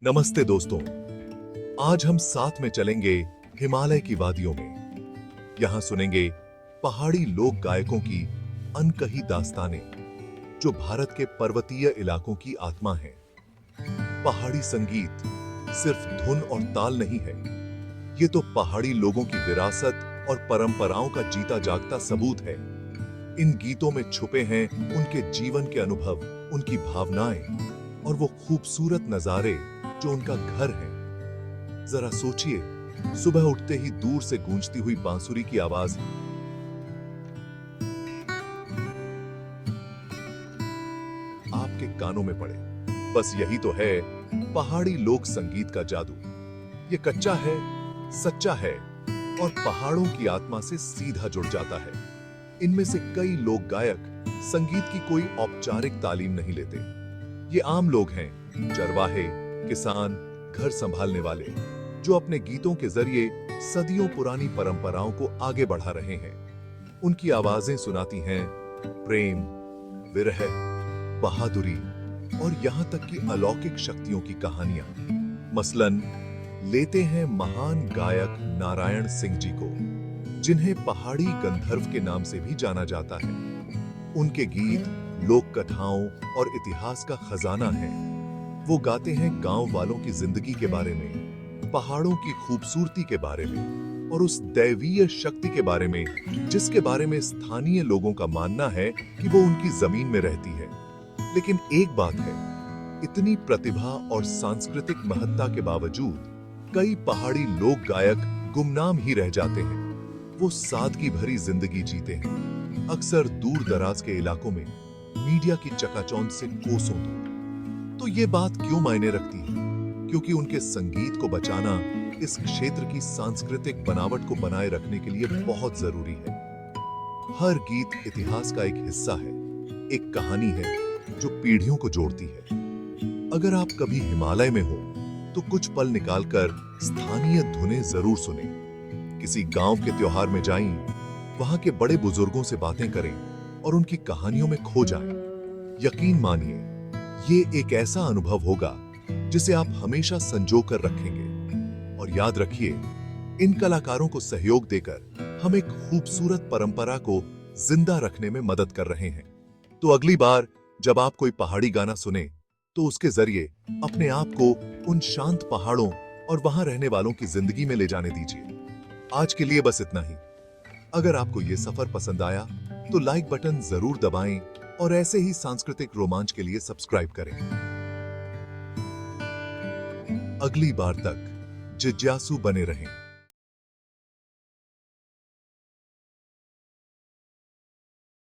नमस्ते दोस्तों, आज हम साथ में चलेंगे हिमालय की वादियों में। यहां सुनेंगे पहाड़ी लोक गायकों की अनकही दास्तानें, जो भारत के पर्वतीय इलाकों की आत्मा हैं। पहाड़ी संगीत सिर्फ धुन और ताल नहीं है, ये तो पहाड़ी लोगों की विरासत और परंपराओं का जीता जागता सबूत है। इन गीतों में छुपे हैं उनके जीवन के अनुभव, उनकी भावनाएं और वो खूबसूरत नजारे जो उनका घर है। जरा सोचिए, सुबह उठते ही दूर से गूंजती हुई बांसुरी की आवाज आपके कानों में पड़े। बस यही तो है पहाड़ी लोक संगीत का जादू। ये कच्चा है, सच्चा है और पहाड़ों की आत्मा से सीधा जुड़ जाता है। इनमें से कई लोक गायक संगीत की कोई औपचारिक तालीम नहीं लेते। ये आम लोग हैं, चरवाहे, किसान, घर संभालने वाले, जो अपने गीतों के जरिए सदियों पुरानी परंपराओं को आगे बढ़ा रहे हैं। उनकी आवाजें सुनाती हैं प्रेम, विरह, बहादुरी और यहां तक कि अलौकिक शक्तियों की कहानियां। मसलन लेते हैं महान गायक नारायण सिंह जी को, जिन्हें पहाड़ी गंधर्व के नाम से भी जाना जाता है। उनके गीत लोक कथाओं और इतिहास का खजाना है। वो गाते हैं गांव वालों की जिंदगी के बारे में, पहाड़ों की खूबसूरती के बारे में और उस दैवीय शक्ति के बारे में जिसके बारे में स्थानीय लोगों का मानना है कि वो उनकी जमीन में रहती है। लेकिन एक बात है, इतनी प्रतिभा और सांस्कृतिक महत्ता के बावजूद कई पहाड़ी लोक गायक गुमनाम ही रह जाते हैं। वो सादगी भरी जिंदगी जीते हैं, अक्सर दूर दराज के इलाकों में, मीडिया की चकाचौंध से कोसों दूर। तो ये बात क्यों मायने रखती है? क्योंकि उनके संगीत को बचाना इस क्षेत्र की सांस्कृतिक बनावट को बनाए रखने के लिए बहुत जरूरी है। हर गीत इतिहास का एक हिस्सा है, एक कहानी है जो पीढ़ियों को जोड़ती है। अगर आप कभी हिमालय में हो तो कुछ पल निकालकर स्थानीय धुनें जरूर सुनें। किसी गांव के त्योहार में जाएं, वहां के बड़े बुजुर्गों से बातें करें और उनकी कहानियों में खो जाएं। यकीन मानिए, ये एक ऐसा अनुभव होगा जिसे आप हमेशा संजो कर रखेंगे। और याद रखिए, इन कलाकारों को सहयोग देकर हम एक खूबसूरत परंपरा को जिंदा रखने में मदद कर रहे हैं। तो अगली बार जब आप कोई पहाड़ी गाना सुने, तो उसके जरिए अपने आप को उन शांत पहाड़ों और वहां रहने वालों की जिंदगी में ले जाने दीजिए। आज के लिए बस इतना ही। अगर आपको ये सफर पसंद आया तो लाइक बटन जरूर दबाएं और ऐसे ही सांस्कृतिक रोमांच के लिए सब्सक्राइब करें। अगली बार तक जिज्ञासु बने रहें।